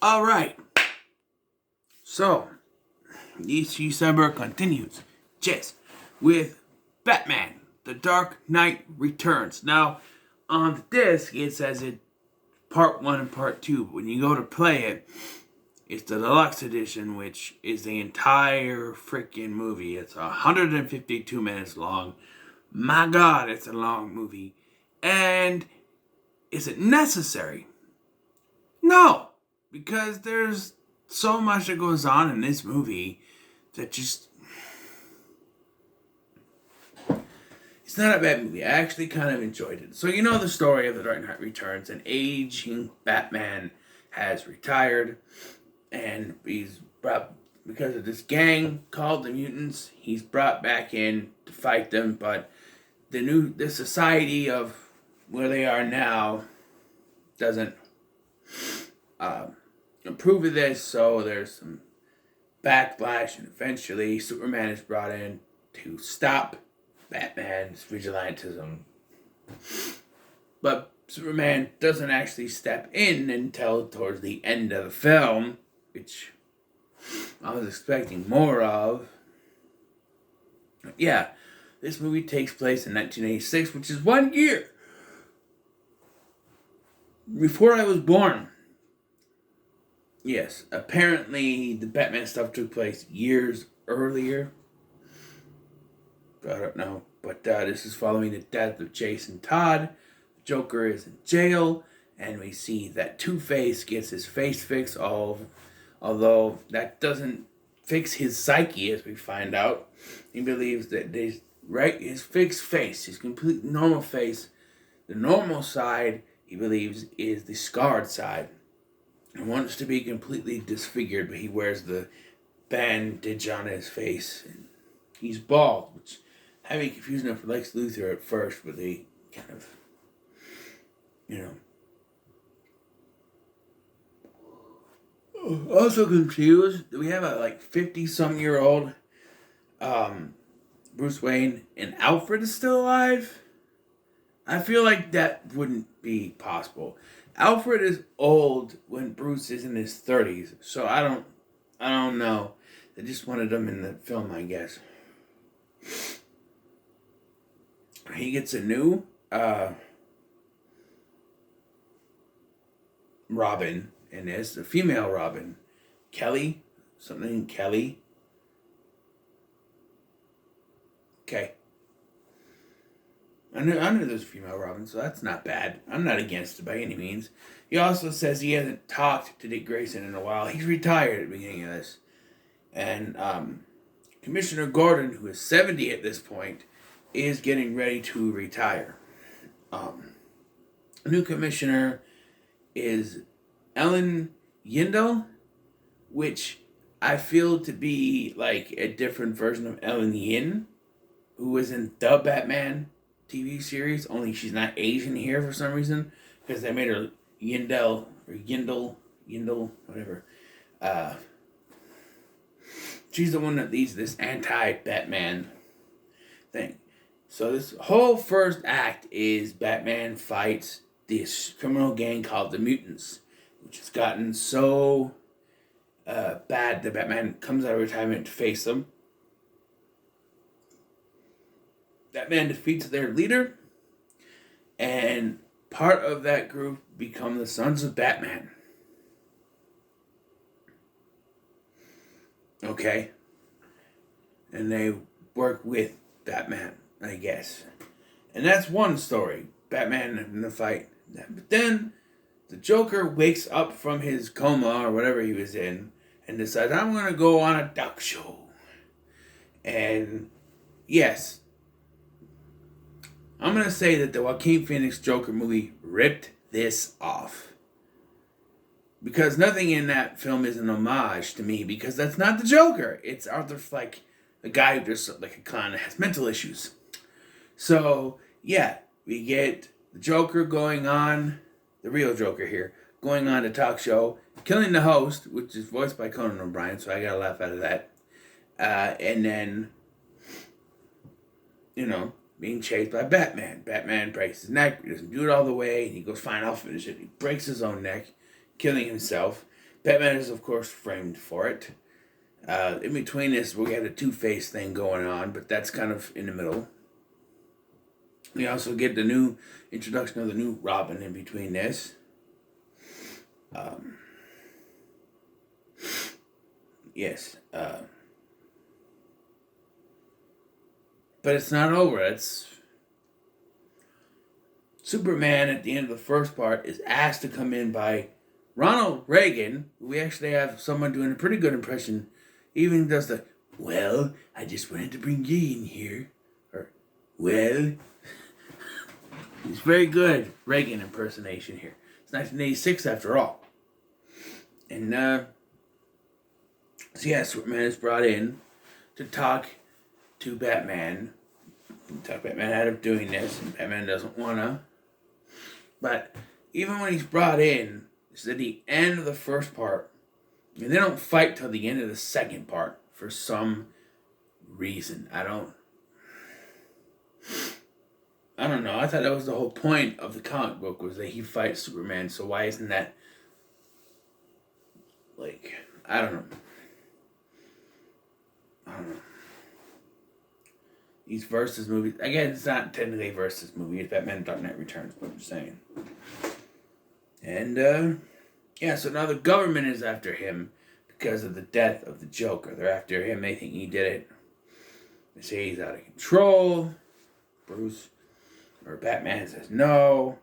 All right. So, DeCember continues just with Batman, The Dark Knight Returns. Now, on the disc, it says it part 1 and part 2. When you go to play it, it's the deluxe edition, which is the entire freaking movie. It's 152 minutes long. My God, it's a long movie. And is it necessary? No, because there's so much that goes on in this movie that just... It's not a bad movie. I actually kind of enjoyed it. So you know the story of The Dark Knight Returns. An aging Batman has retired, and he's brought, because of this gang called the Mutants, he's brought back in to fight them, but the society of where they are now doesn't approve of this, so there's some backlash, and eventually Superman is brought in to stop Batman's vigilantism. But Superman doesn't actually step in until towards the end of the film, which I was expecting more of. Yeah, this movie takes place in 1986, which is 1 year before I was born. Yes, apparently the Batman stuff took place years earlier. I don't know. But this is following the death of Jason Todd. The Joker is in jail, and we see that Two-Face gets his face fixed, although that doesn't fix his psyche, as we find out. He believes that his fixed face, his complete normal face, the normal side, he believes, is the scarred side. He wants to be completely disfigured, but he wears the bandage on his face. And he's bald, which had me confused enough for Lex Luthor at first, but they kind of, Also confused. We have a 50-some-year-old Bruce Wayne, and Alfred is still alive. I feel like that wouldn't be possible. Alfred is old when Bruce is in his 30s, so I don't know. They just wanted him in the film, I guess. He gets a new Robin in this, a female Robin. Kelly. Okay. I knew there's a female Robin, so that's not bad. I'm not against it by any means. He also says he hasn't talked to Dick Grayson in a while. He's retired at the beginning of this. And Commissioner Gordon, who is 70 at this point, is getting ready to retire. A new commissioner is Ellen Yindel, which I feel to be like a different version of Ellen Yin, who was in the Batman TV series, only she's not Asian here for some reason, because they made her Yindel, or Yindel, whatever. She's the one that leads this anti-Batman thing. So this whole first act is Batman fights this criminal gang called the Mutants, which has gotten so bad that Batman comes out of retirement to face them. Batman defeats their leader, and part of that group become the Sons of Batman. Okay? And they work with Batman, I guess. And that's one story. Batman in the fight. But then the Joker wakes up from his coma or whatever he was in and decides, I'm going to go on a talk show. And yes, I'm going to say that the Joaquin Phoenix Joker movie ripped this off. Because nothing in that film is an homage to me, because that's not the Joker. It's Arthur Fleck, a guy who just like a clown that has mental issues. So, yeah, we get the Joker going on, the real Joker here, going on a talk show, killing the host, which is voiced by Conan O'Brien, so I got a laugh out of that. And then, being chased by Batman. Batman breaks his neck, he doesn't do it all the way, and he goes, fine, I'll finish it. He breaks his own neck, killing himself. Batman is, of course, framed for it. In between this, we got a Two-Face thing going on, but that's kind of in the middle. We also get the new introduction of the new Robin in between this. Yes. But it's not over. It's Superman at the end of the first part is asked to come in by Ronald Reagan. We actually have someone doing a pretty good impression. Even does the, well, I just wanted to bring you in here. Or, well, he's very good Reagan impersonation here. It's 1986 after all. And, so yeah, Superman is brought in to talk to Batman. Talk Batman out of doing this, and Batman doesn't wanna. But even when he's brought in, it's at the end of the first part, and they don't fight till the end of the second part for some reason. I don't know. I thought that was the whole point of the comic book, was that he fights Superman. So why isn't that, like, I don't know. These versus movies, again, it's not technically a versus movie. It's Batman Dark Knight Returns, what I'm saying. And, yeah, so now the government is after him because of the death of the Joker. They're after him. They think he did it. They say he's out of control. Batman says, no,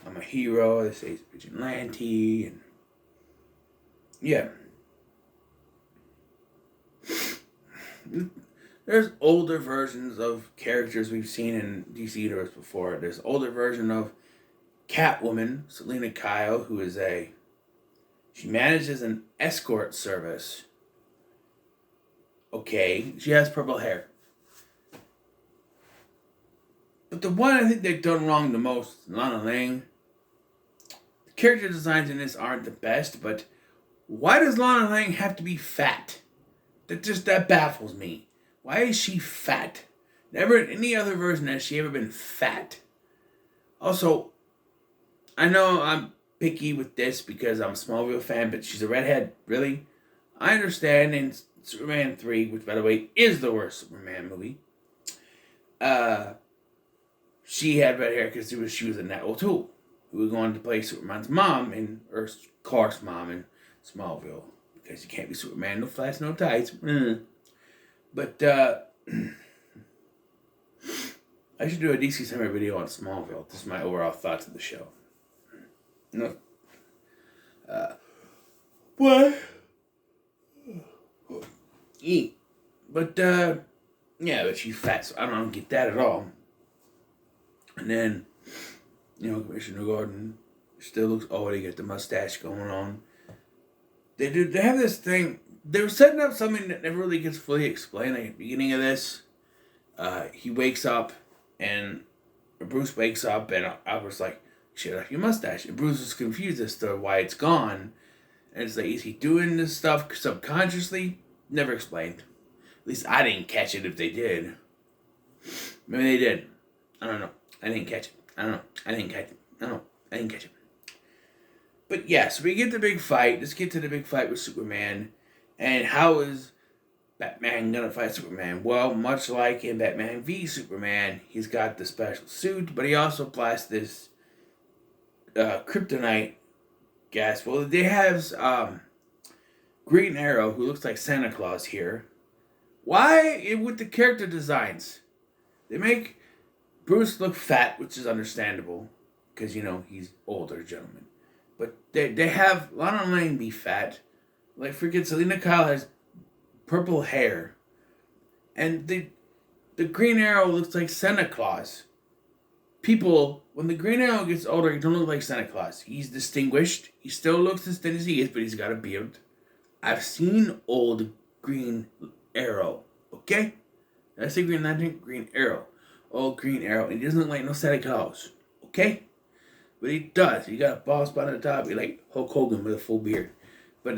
I'm a hero. They say he's a vigilante. And, yeah. There's older versions of characters we've seen in DC Universe before. There's an older version of Catwoman, Selena Kyle, who is she manages an escort service. Okay, she has purple hair. But the one I think they've done wrong the most, Lana Lang. The character designs in this aren't the best, but why does Lana Lang have to be fat? That baffles me. Why is she fat? Never in any other version has she ever been fat. Also, I know I'm picky with this because I'm a Smallville fan, but she's a redhead. Really? I understand in Superman 3, which by the way is the worst Superman movie, she had red hair because she was a Nat O'Toole, who was going to play Superman's mom or Clark's mom in Smallville. Because you can't be Superman, no flats, no tights. But, I should do a DeDCember video on Smallville. This is my overall thoughts of the show. No. What? Eat. But, yeah, but she's fat, so I don't get that at all. And then, Commissioner Gordon still looks old. He got the mustache going on. They have this thing. They were setting up something that never really gets fully explained. Like at the beginning of this, he wakes up, and Bruce wakes up, and Albert's like, "Shut off your mustache." And Bruce is confused as to why it's gone. And it's like, is he doing this stuff subconsciously? Never explained. At least I didn't catch it if they did. Maybe they did. I don't know. I didn't catch it. I don't know. I didn't catch it. But yeah, so we get the big fight. Let's get to the big fight with Superman. And how is Batman gonna fight Superman? Well, much like in Batman v Superman, he's got the special suit, but he also applies this kryptonite gas. Well, they have Green Arrow, who looks like Santa Claus here. Why with the character designs? They make Bruce look fat, which is understandable, because, he's older gentleman. But they have Lana Lang be fat. Like, freaking Selena Kyle has purple hair. And the Green Arrow looks like Santa Claus. People, when the Green Arrow gets older, he don't look like Santa Claus. He's distinguished. He still looks as thin as he is, but he's got a beard. I've seen old Green Arrow. Okay? Did I say Green Lantern? Green Arrow. Old Green Arrow. And he doesn't look like no Santa Claus. Okay? But he does. He got a bald spot on the top. He like Hulk Hogan with a full beard. But,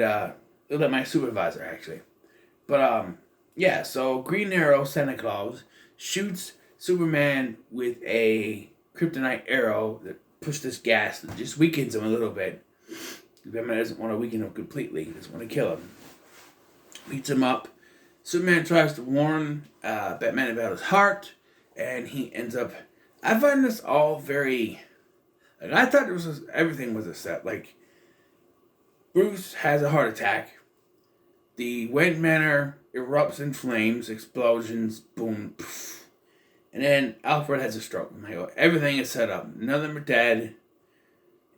look like my supervisor, actually. But, yeah, so Green Arrow, Santa Claus, shoots Superman with a kryptonite arrow that pushed this gas that just weakens him a little bit. Batman doesn't want to weaken him completely. He doesn't want to kill him. Beats him up. Superman tries to warn Batman about his heart, and he ends up... I find this all very... Like, I thought everything was a set. Like, Bruce has a heart attack. The Wayne Manor erupts in flames, explosions, boom, poof. And then Alfred has a stroke. Everything is set up. None of them are dead.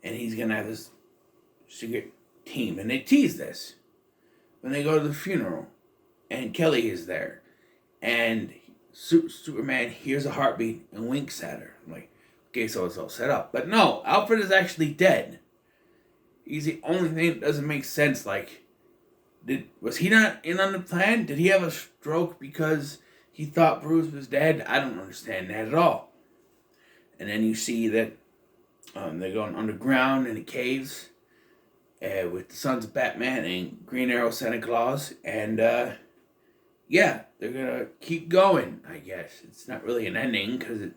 And he's going to have this secret team. And they tease this when they go to the funeral. And Kelly is there. And Superman hears a heartbeat and winks at her. I'm like, okay, so it's all set up. But no, Alfred is actually dead. He's the only thing that doesn't make sense. Like, was he not in on the plan? Did he have a stroke because he thought Bruce was dead? I don't understand that at all. And then you see that they're going underground in the caves with the Sons of Batman and Green Arrow Santa Claus. And, yeah, they're going to keep going, I guess. It's not really an ending,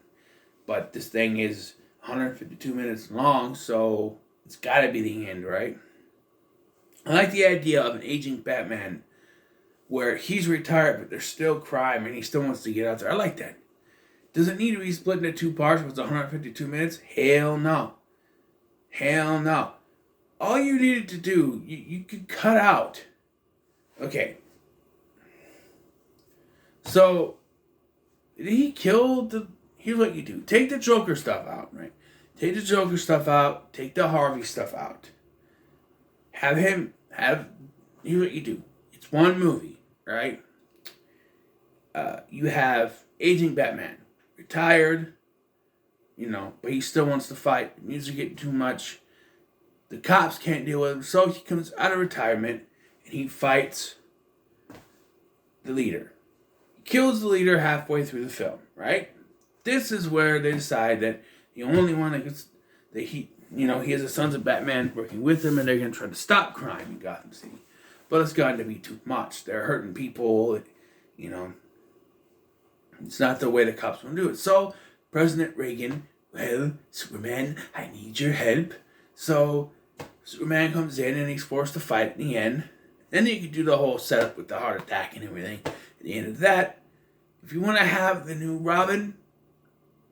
but this thing is 152 minutes long, so it's got to be the end, right? I like the idea of an aging Batman where he's retired, but there's still crime and he still wants to get out there. I like that. Does it need to be split into two parts with 152 minutes? Hell no. Hell no. All you needed to do, you could cut out. Okay. So, did he kill the... Here's what you do. Take the Joker stuff out, right? Take the Joker stuff out. Take the Harvey stuff out. Here's what you do. It's one movie, right? You have aging Batman. Retired, but he still wants to fight. The music getting too much. The cops can't deal with him, so he comes out of retirement and he fights the leader. He kills the leader halfway through the film, right? This is where they decide that the only one that he has the Sons of Batman working with him, and they're going to try to stop crime in Gotham City. But it's gotten to be too much. They're hurting people, It's not the way the cops want to do it. So, President Reagan, well, Superman, I need your help. So, Superman comes in and he's forced to fight in the end. Then you can do the whole setup with the heart attack and everything. At the end of that, if you want to have the new Robin,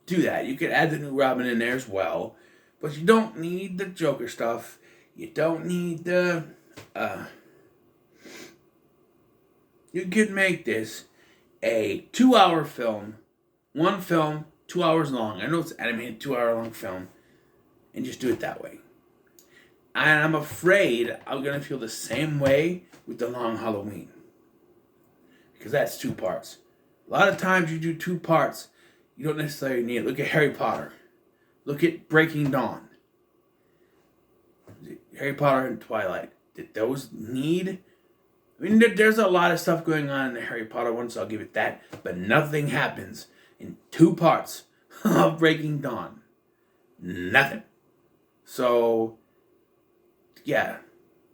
do that. You could add the new Robin in there as well. But you don't need the Joker stuff. You don't need the... you could make this a 2-hour film. One film, 2 hours long. I know it's animated 2-hour-long film. And just do it that way. And I'm afraid I'm going to feel the same way with The Long Halloween. Because that's 2 parts. A lot of times you do 2 parts, you don't necessarily need it. Look at Harry Potter. Look at Breaking Dawn. Harry Potter and Twilight. Did those need... I mean, there's a lot of stuff going on in the Harry Potter one, so I'll give it that. But nothing happens in 2 parts of Breaking Dawn. Nothing. So, yeah,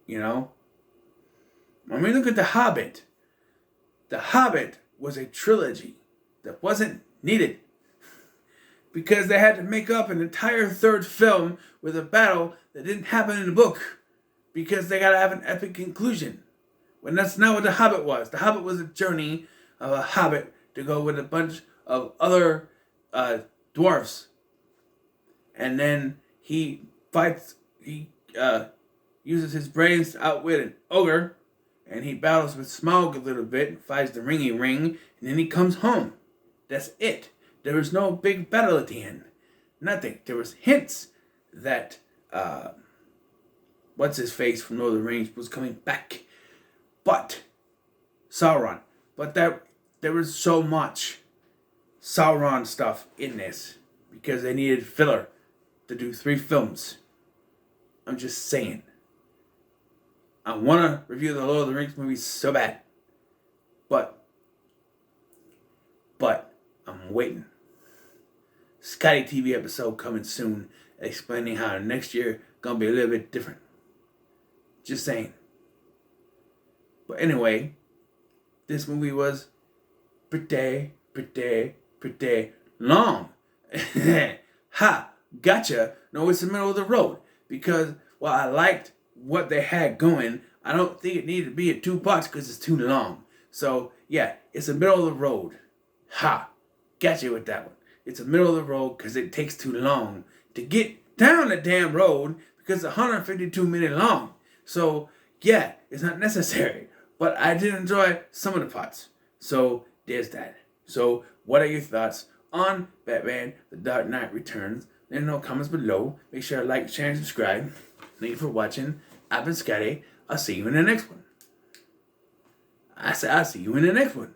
When we look at The Hobbit, The Hobbit was a trilogy that wasn't needed. Because they had to make up an entire 3rd film with a battle that didn't happen in the book. Because they gotta have an epic conclusion. When that's not what The Hobbit was. The Hobbit was a journey of a hobbit to go with a bunch of other dwarves. And then he uses his brains to outwit an ogre. And he battles with Smaug a little bit and fights the ringy ring. And then he comes home. That's it. There was no big battle at the end. Nothing. There was hints that what's-his-face from Lord of the Rings was coming back. But Sauron. But there was so much Sauron stuff in this. Because they needed filler to do 3 films. I'm just saying. I want to review the Lord of the Rings movies so bad. But I'm waiting. Scotty TV episode coming soon, explaining how next year gonna be a little bit different. Just saying. But anyway, this movie was pretty long. Ha! Gotcha. No, it's the middle of the road. Because while I liked what they had going. I don't think it needed to be in 2 parts because it's too long. So, yeah, it's the middle of the road. Ha! Got you with that one. It's the middle of the road because it takes too long to get down the damn road because it's 152 minutes long. So, yeah, it's not necessary. But I did enjoy some of the parts. So, there's that. So, what are your thoughts on Batman The Dark Knight Returns? Let me know in the comments below. Make sure to like, share, and subscribe. Thank you for watching. I've been Scotty. I'll see you in the next one. I said I'll see you in the next one.